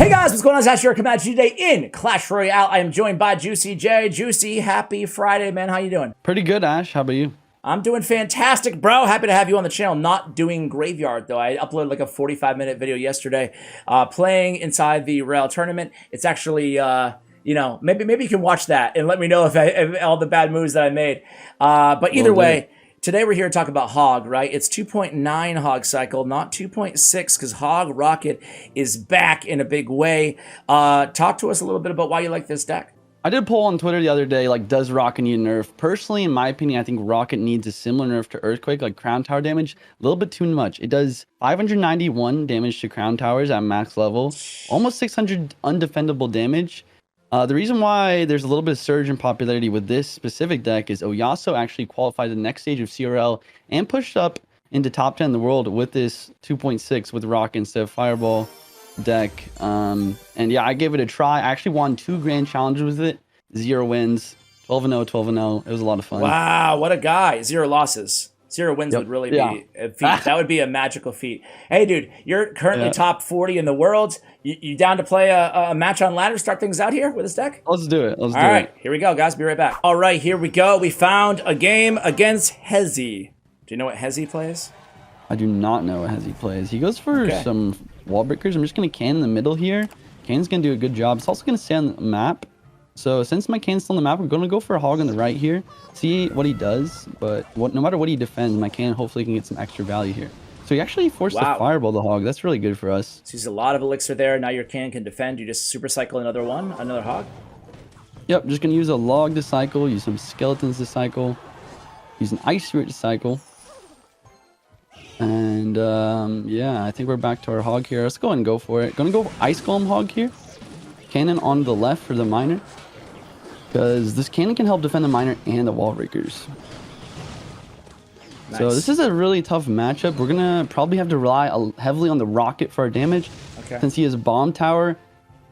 Hey guys, what's going on? It's Ash here coming at you today in Clash Royale. I am joined by Juicy J. Juicy, happy Friday, man. How you doing? Pretty good, Ash. How about you? I'm doing fantastic, bro. Happy to have you on the channel. Not doing Graveyard, though. I uploaded like a 45-minute video yesterday playing inside the Royale tournament. It's actually, you know, maybe you can watch that and let me know if all the bad moves that I made. But either way, today we're here to talk about HOG, right? It's 2.9 HOG cycle, not 2.6, because HOG Rocket is back in a big way. Talk to us a little bit about why you like this deck. I did a poll on Twitter the other day, like, does Rocket need a nerf? Personally, in my opinion, I think Rocket needs a similar nerf to Earthquake, like Crown Tower damage. A little bit too much. It does 591 damage to Crown Towers at max level, almost 600 undefendable damage. The reason why there's a little bit of surge in popularity with this specific deck is Oyaso actually qualified the next stage of CRL and pushed up into top 10 in the world with this 2.6 with Rocket instead of Fireball deck. And yeah, I gave it a try. I actually won 2 grand challenges with it, 0 wins, 12-0, 12-0. It was a lot of fun. Wow, what a guy. 0 losses. 0 wins would really be a feat. That would be a magical feat. Hey, dude, you're currently top 40 in the world. You down to play a match on ladder, start things out here with this deck? Let's do it. Let's do it. All right, here we go, guys. Be right back. All right, here we go. We found a game against Hezi. Do you know what Hezi plays? I do not know what Hezi plays. He goes for some wall breakers. I'm just going to can in the middle here. Cannon's going to do a good job. It's also going to stay on the map. So since my can's still on the map, we're going to go for a hog on the right here. See what he does. But no matter what he defends, my cannon hopefully can get some extra value here. So he actually forced the fireball the hog. That's really good for us. So he's a lot of elixir there. Now your cannon can defend. You just super cycle another hog. Yep, just going to use a log to cycle. Use some skeletons to cycle. Use an ice spirit to cycle. And yeah, I think we're back to our hog here. Let's go ahead and go for it. Gonna go ice golem hog here. Cannon on the left for the miner, because this cannon can help defend the miner and the wall breakers. Nice. So this is a really tough matchup. We're gonna probably have to rely heavily on the rocket for our damage, since he has bomb tower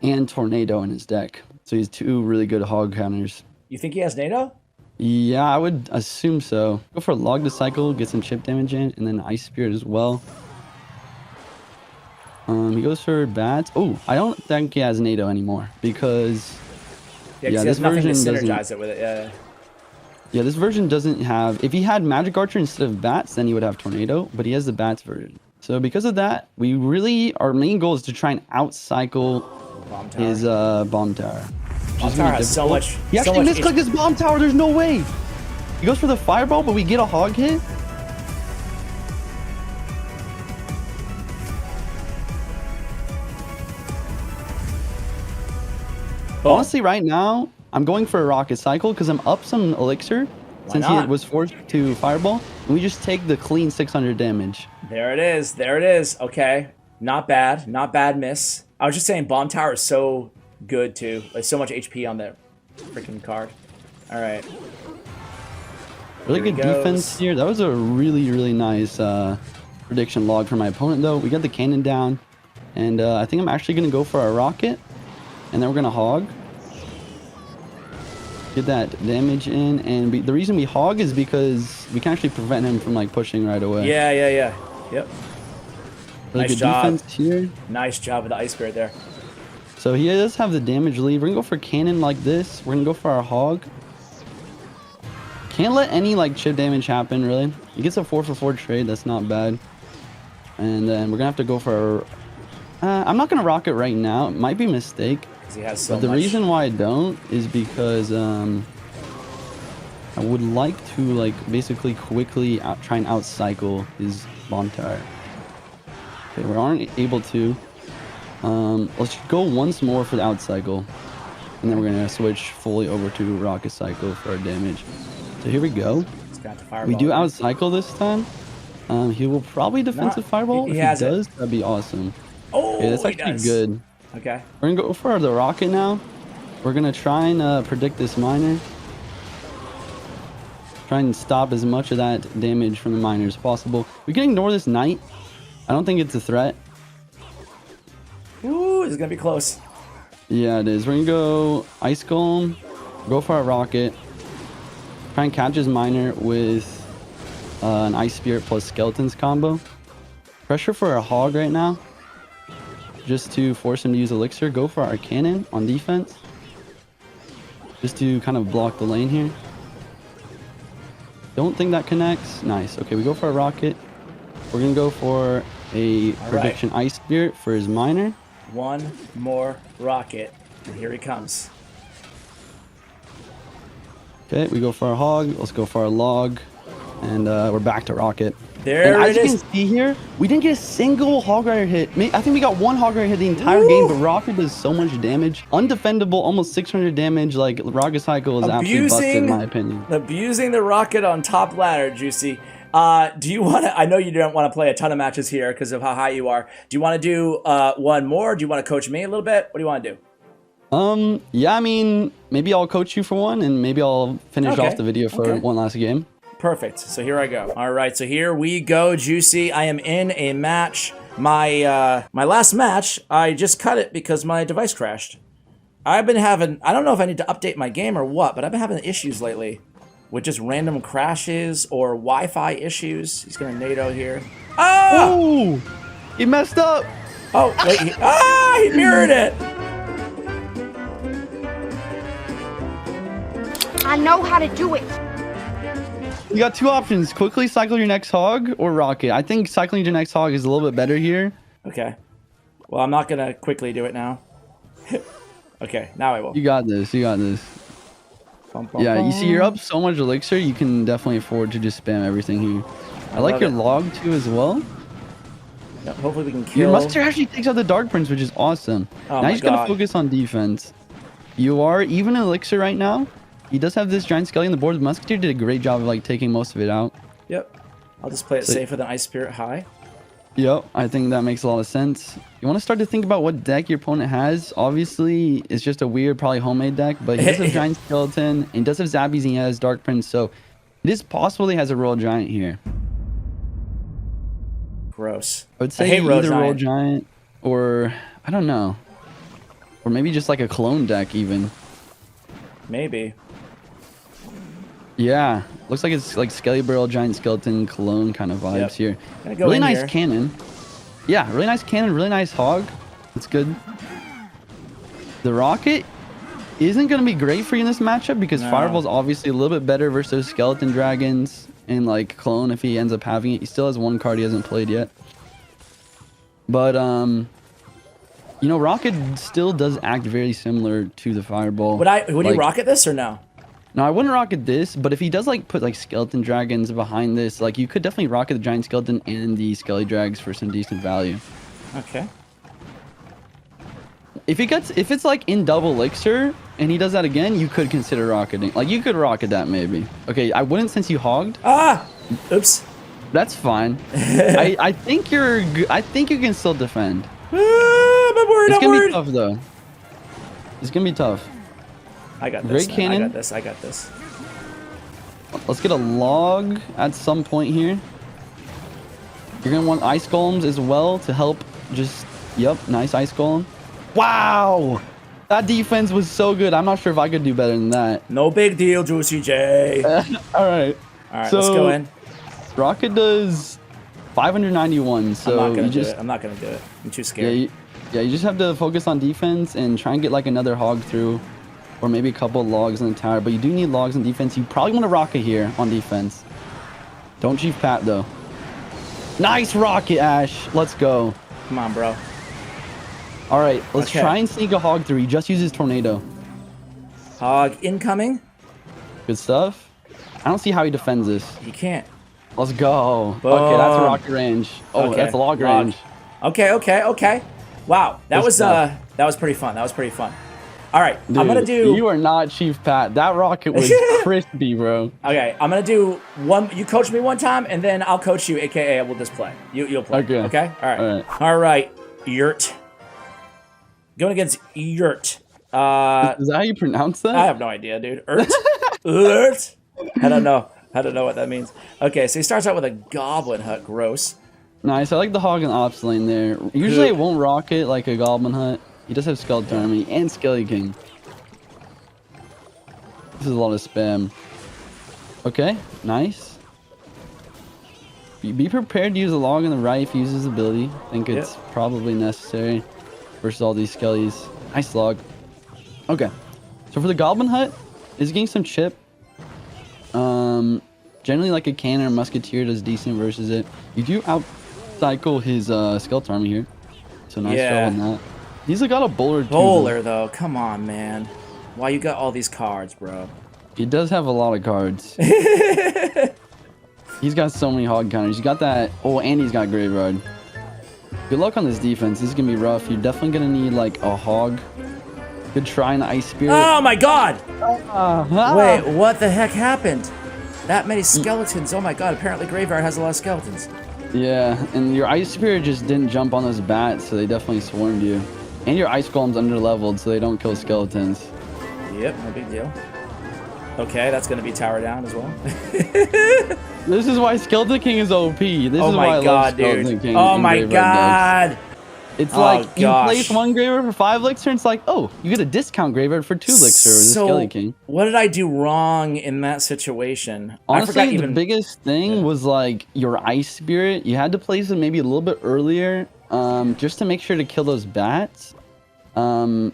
and tornado in his deck. So he's 2 really good hog counters. You think he has NATO? Yeah, I would assume so. Go for a log to cycle, get some chip damage in, and then ice spirit as well. He goes for bats. Oh, I don't think he has NATO anymore, because this version doesn't synergize it with it. Yeah, this version doesn't have. If he had magic archer instead of bats, then he would have tornado, but he has the bats version. So because of that, our main goal is to try and outcycle his bomb tower. Bomb tower has so much. He actually misclicked his bomb tower. There's no way. He goes for the fireball, but we get a hog hit. Honestly, right now, I'm going for a rocket cycle because I'm up some elixir since he was forced to fireball. And we just take the clean 600 damage. There it is. There it is. Okay. Not bad. Not bad miss. I was just saying bomb tower is so good too. There's so much HP on that freaking card. All right. Really good defense here. That was a really nice prediction log for my opponent though. We got the cannon down, and I think I'm actually gonna go for a rocket, and then we're gonna hog. Get that damage in, and the reason we hog is because we can actually prevent him from like pushing right away. Yeah. Yep. Really nice job. Defense here. Nice job with the ice spirit there. So he does have the damage lead. We're gonna go for cannon like this. We're gonna go for our hog. Can't let any like chip damage happen really. He gets a 4-for-4 trade. That's not bad. And then we're gonna have to go for. I'm not gonna rock it right now. It might be a mistake. He has so but the reason why I don't is because I would like to like basically quickly try and outcycle his bomb tower. Okay, we aren't able to. Let's go once more for the outcycle, and then we're gonna switch fully over to rocket cycle for our damage. So here we go. We do outcycle this time. He will probably defensive fireball. If he does, that'd be awesome. Oh, okay, that's actually good. Okay. We're gonna go for the rocket now. We're gonna try and predict this miner. Try and stop as much of that damage from the miner as possible. We can ignore this knight. I don't think it's a threat. Ooh, this is gonna be close. Yeah, it is. We're gonna go ice golem. Go for a rocket. Try and catch his miner with an ice spirit plus skeletons combo. Pressure for a hog right now. just to force him to use Elixir. Go for our cannon on defense. Just to kind of block the lane here. Don't think that connects. Nice. Okay, we go for a rocket. We're going to go for a prediction Ice Spirit for his miner. One more rocket. And here he comes. Okay, we go for our hog. Let's go for our log. And we're back to rocket. There and it as you is. can see here, we didn't get a single hog rider hit. I think we got one hog rider hit the entire game, but rocket does so much damage. Undefendable, almost 600 damage. Like, rocket cycle is absolutely busted in my opinion. Abusing the rocket on top ladder, Juicy. Do you want to, I know you don't want to play a ton of matches here because of how high you are. Do you want to do one more? Do you want to coach me a little bit? What do you want to do? Yeah, I mean, maybe I'll coach you for one, and maybe I'll finish off the video for one last game. Perfect. So here I go. All right, so here we go, Juicy. I am in a match. My last match, I just cut it because my device crashed. I've been having, I don't know if I need to update my game or what, but I've been having issues lately with just random crashes or Wi-Fi issues. He's gonna NATO here. Ah! Oh, he messed up. Oh, wait, he mirrored it. I know how to do it. You got two options. Quickly cycle your next hog or rocket. I think cycling your next hog is a little bit better here. Okay. Well, I'm not going to quickly do it now. Okay, now I will. You got this. You got this. Yeah, you see you're up so much elixir, you can definitely afford to just spam everything here. I like your log too as well. Yeah, hopefully we can kill. Your musketeer actually takes out the dark prince, which is awesome. Oh now he's going to focus on defense. You are even in elixir right now. He does have this giant skelly on the board. The musketeer did a great job of like taking most of it out. Yep. I'll just play it safe with an Ice Spirit high. Yep, I think that makes a lot of sense. You want to start to think about what deck your opponent has. Obviously, it's just a weird, probably homemade deck, but he does have giant skeleton, and he does have Zabbies, and he has dark prince, so it is possible he has a royal giant here. Gross. I would say either royal giant or I don't know, or maybe just like a clone deck even. Maybe. Yeah, looks like it's like Skelly Barrel, Giant Skeleton, Cologne kind of vibes here. Really nice cannon. Yeah, really nice cannon, really nice hog. It's good. The rocket isn't going to be great for you in this matchup because Fireball's obviously a little bit better versus Skeleton Dragons and like Clone if he ends up having it. He still has one card he hasn't played yet. But, you know, rocket still does act very similar to the Fireball. Would you rocket this or no? No, I wouldn't rocket this, but if he does like put like skeleton dragons behind this, like you could definitely rocket the giant skeleton and the skelly drags for some decent value. Okay. If it's like in double elixir and he does that again, you could consider rocketing. Like you could rocket that maybe. Okay, I wouldn't since you hogged. Ah! Oops. That's fine. I think you can still defend. I'm worried. It's gonna be tough though. It's gonna be tough. I got this. Great cannon. I got this. Let's get a log at some point here. You're gonna want ice golems as well to help. Just nice ice golem. Wow, that defense was so good. I'm not sure if I could do better than that. No big deal, Juicy J. All right, so, let's go in. Rocket does 591. So I'm not gonna do it. I'm too scared. Yeah, you just have to focus on defense and try and get like another hog through. Or maybe a couple of logs in the tower, but you do need logs in defense. You probably want to rocket here on defense. Don't Chief Pat though. Nice rocket, Ash. Let's go. Come on, bro. All right, let's try and sneak a hog through. He just uses tornado. Hog incoming. Good stuff. I don't see how he defends this. He can't. Let's go. Boom. Okay, that's a rocket range. Oh, that's log range. Okay. Wow, that was pretty fun. All right, dude, I'm gonna do. You are not Chief Pat. That rocket was crispy, bro. Okay, I'm gonna do one. You coach me one time, and then I'll coach you. AKA, we'll just play. You'll play. Okay. All right. Yurt. Going against Yurt. Is that how you pronounce that? I have no idea, dude. Yurt. I don't know what that means. Okay, so he starts out with a goblin hut. Gross. Nice. I like the hog and ops lane there. Usually it won't rocket like a goblin hut. He does have Skeleton Army and Skelly King. This is a lot of spam. Okay, nice. Be prepared to use a log on the right if he uses his ability. I think it's probably necessary. versus all these skellies. Nice log. Okay. So for the Goblin Hut, is getting some chip. Generally like a cannon or musketeer does decent versus it. You do out-cycle his skeleton army here. So nice job on that. He's got a bowler too. Bowler though, come on, man. Why you got all these cards, bro? He does have a lot of cards. He's got so many hog counters. He's got that. Oh, and he's got graveyard. Good luck on this defense. This is gonna be rough. You're definitely gonna need like a hog. Good try in the ice spirit. Oh my god! Wait, what the heck happened? That many skeletons. Oh my god, apparently graveyard has a lot of skeletons. Yeah, and your ice spirit just didn't jump on those bats, so they definitely swarmed you. And your ice golem's under leveled, so they don't kill skeletons. Yep, no big deal. Okay, that's gonna be tower down as well. This is why Skeleton King is OP. This is why I love Skeleton King. Oh my god! It's like you place one graveyard for 5 elixir, and it's like, oh, you get a discount graveyard for 2 elixir with the Skeleton King. What did I do wrong in that situation? Honestly, the biggest thing was like your ice spirit. You had to place it maybe a little bit earlier, just to make sure to kill those bats. There's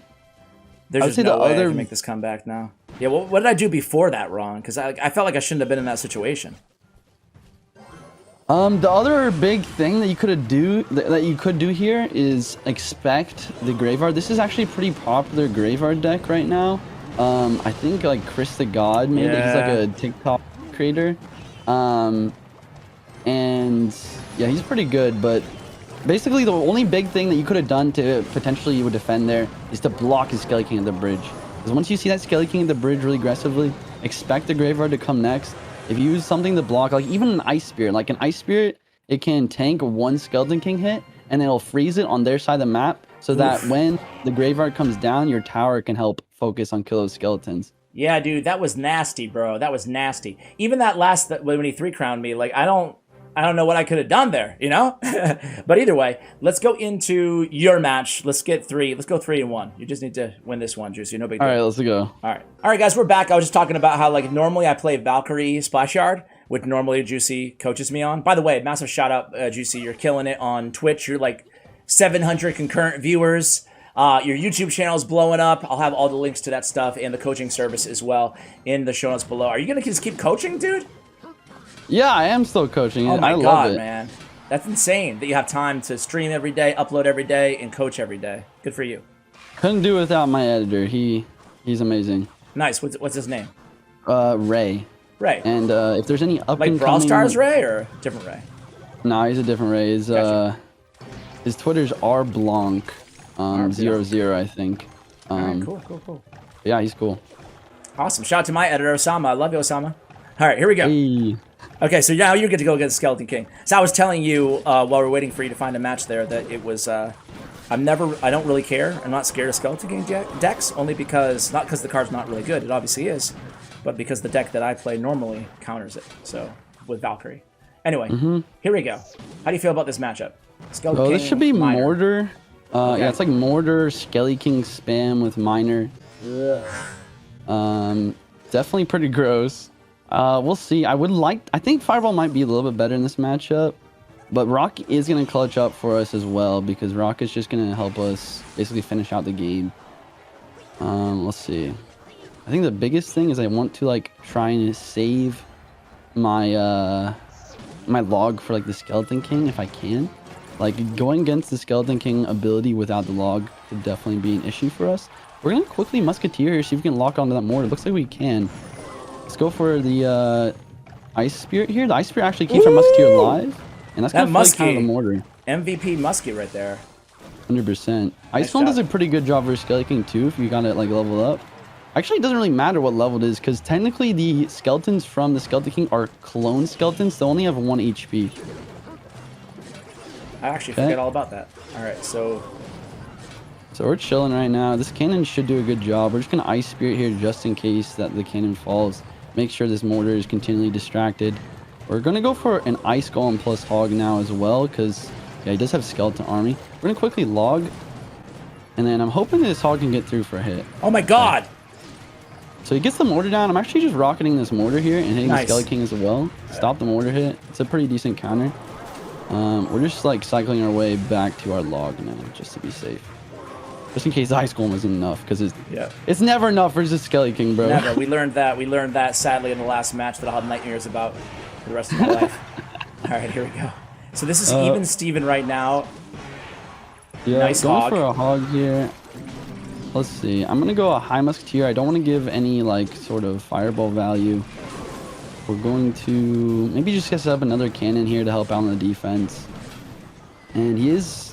just no way I can make this comeback now. Yeah, what did I do before that wrong? Because I felt like I shouldn't have been in that situation. The other big thing that you could do here is expect the graveyard. This is actually a pretty popular graveyard deck right now. I think like Chris the God made it. He's like a TikTok creator. And yeah, he's pretty good, but basically the only big thing that you could have done to potentially you would defend there is to block his Skeleton King at the bridge. Because once you see that Skeleton King at the bridge really aggressively, expect the graveyard to come next. If you use something to block, like even an Ice Spirit, like an Ice Spirit, it can tank one Skeleton King hit, and it'll freeze it on their side of the map, so that when the graveyard comes down, your tower can help focus on kill those skeletons. Yeah, dude, that was nasty, bro. That was nasty. Even that last, when he 3-crowned me, like, I don't know what I could have done there, you know? But either way, let's go into your match. Let's go 3-1. You just need to win this one, Juicy. No big deal. All right, let's go. All right, guys, we're back. I was just talking about how, like, normally I play Valkyrie Splash Yard, which normally Juicy coaches me on. By the way, massive shout out, Juicy. You're killing it on Twitch. You're like 700 concurrent viewers. Your YouTube channel is blowing up. I'll have all the links to that stuff and the coaching service as well in the show notes below. Are you going to just keep coaching, dude? Yeah, I am still coaching. Oh my I god, love it. man. That's insane that you have time to stream every day, upload every day, and coach every day. Good for you. Couldn't do it without my editor. He's amazing. Nice. What's his name? Ray. Ray. And if there's any up and like Brawl Stars Ray or different Ray? No, he's a different Ray. His Twitter's rblanc 00, I think. Right, cool. Yeah, he's cool. Awesome. Shout out to my editor, Osama. I love you, Osama. All right, here we go. Hey. Okay, so now you get to go against Skeleton King. So I was telling you while we're waiting for you to find a match there that it was. I don't really care. I'm not scared of Skeleton King decks, only because not because the card's not really good. It obviously is, but because the deck that I play normally counters it. So with Valkyrie. Anyway, here we go. How do you feel about this matchup? Skeleton King. This should be Miner. Mortar. Okay. Yeah, it's like Mortar, Skelly King spam with Miner. Definitely pretty gross. We'll see. I think Fireball might be a little bit better in this matchup, but Rock is going to clutch up for us as well because Rock is just going to help us basically finish out the game. Let's see. I think the biggest thing is I want to like try and save my my log for like the Skeleton King if I can. Like going against the Skeleton King ability without the log could definitely be an issue for us. We're going to quickly Musketeer here, see if we can lock onto that mortar. It looks like we can. Let's go for the Ice Spirit here. The Ice Spirit actually keeps our Musketeer alive. And that's kind of the mortar. MVP Muskie right there. 100%. Ice Golem does a pretty good job for Skeleton King too if you got it like leveled up. Actually, it doesn't really matter what level it is because technically the skeletons from the Skeleton King are clone skeletons. They only have 1 HP. I actually forget all about that. All right, so we're chilling right now. This cannon should do a good job. We're just going to Ice Spirit here just in case that the cannon falls. Make sure this mortar is continually distracted. We're going to go for an Ice Golem plus Hog now as well because, yeah, he does have Skeleton Army. We're going to quickly log. And then I'm hoping this Hog can get through for a hit. Oh my god! So he gets the mortar down. I'm actually just rocketing this mortar here and hitting the Skeleton King as well. Stop the mortar hit. It's a pretty decent counter. We're just like cycling our way back to our log now just to be safe. Just in case the Ice Golem isn't enough, because Yeah. it's never enough versus Skelly King, bro. Never. We learned that. We learned that sadly in the last match that I'll have nightmares about for the rest of my life. All right, here we go. So this is even Steven right now. Yeah, nice going hog. for a hog here. Let's see. I'm gonna go a high musketeer. I don't want to give any like sort of fireball value. We're going to maybe just set up another cannon here to help out on the defense. And he is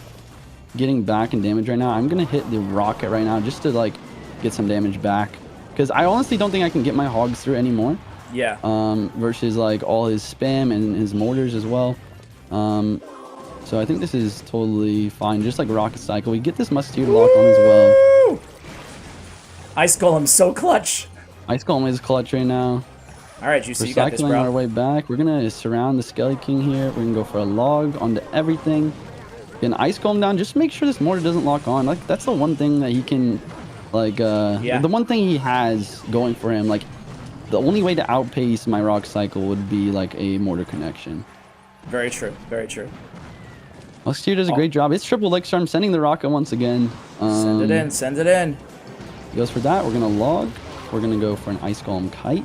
getting back in damage right now. I'm gonna hit the rocket right now just to like get some damage back, because I honestly don't think I can get my hogs through anymore. Yeah. Versus like all his spam and his mortars as well. So I think this is totally fine. Just like rocket cycle, we get this musketeer to lock on as well. Ice Golem so clutch. Ice Golem is clutch right now. All right, Juicy, We're you got this, cycling bro. our way back. We're gonna surround the Skelly King here. We're gonna go for a log onto everything. Get an Ice Golem down. Just make sure this mortar doesn't lock on. Like that's the one thing that he can, like, the one thing he has going for him. Like, the only way to outpace my rock cycle would be like a mortar connection. Very true. Very true. Musketeer does a great job. It's triple leg storm, sending the rocket once again. Send it in. Send it in. He goes for that. We're gonna log. We're gonna go for an Ice Golem kite.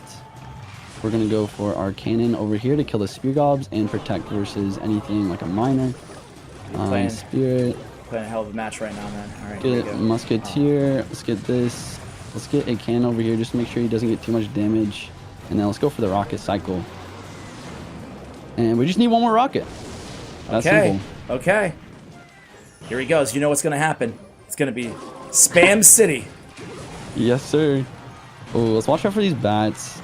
We're gonna go for our cannon over here to kill the spear gobs and protect versus anything like a miner. Spirit. Playing a hell of a match right now, man. All right, Get here we go. musketeer. Let's get this. Let's get a cannon over here just to make sure he doesn't get too much damage. And then let's go for the rocket cycle. And we just need one more rocket. That's Okay. simple. Okay. Here he goes. You know what's gonna happen. It's gonna be Spam City. Yes, sir. Oh, let's watch out for these bats.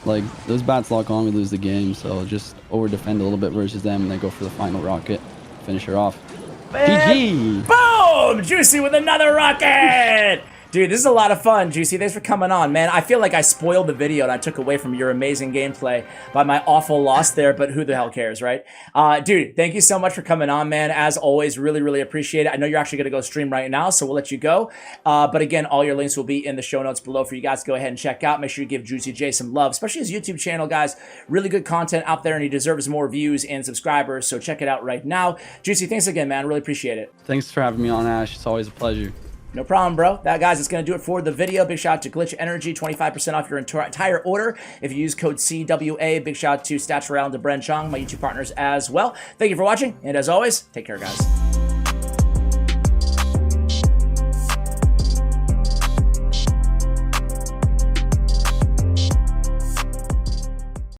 Like, those bats lock on, we lose the game. So just over defend a little bit versus them and then go for the final rocket. Finish her off. GG! Boom! Juicy with another rocket! Dude, this is a lot of fun, Juicy. Thanks for coming on, man. I feel like I spoiled the video and I took away from your amazing gameplay by my awful loss there, but who the hell cares, right? Dude, thank you so much for coming on, man. As always, really, really appreciate it. I know you're actually going to go stream right now, so we'll let you go. But again, all your links will be in the show notes below for you guys to go ahead and check out. Make sure you give Juicy J some love, especially his YouTube channel, guys. Really good content out there, and he deserves more views and subscribers, so check it out right now. Juicy, thanks again, man. Really appreciate it. Thanks for having me on, Ash. It's always a pleasure. No problem, bro. That, guys, is going to do it for the video. Big shout out to Glitch Energy, 25% off your entire order if you use code CWA. Big shout out to Clash Royale and to Bren Chong, my YouTube partners as well. Thank you for watching, and as always, take care, guys.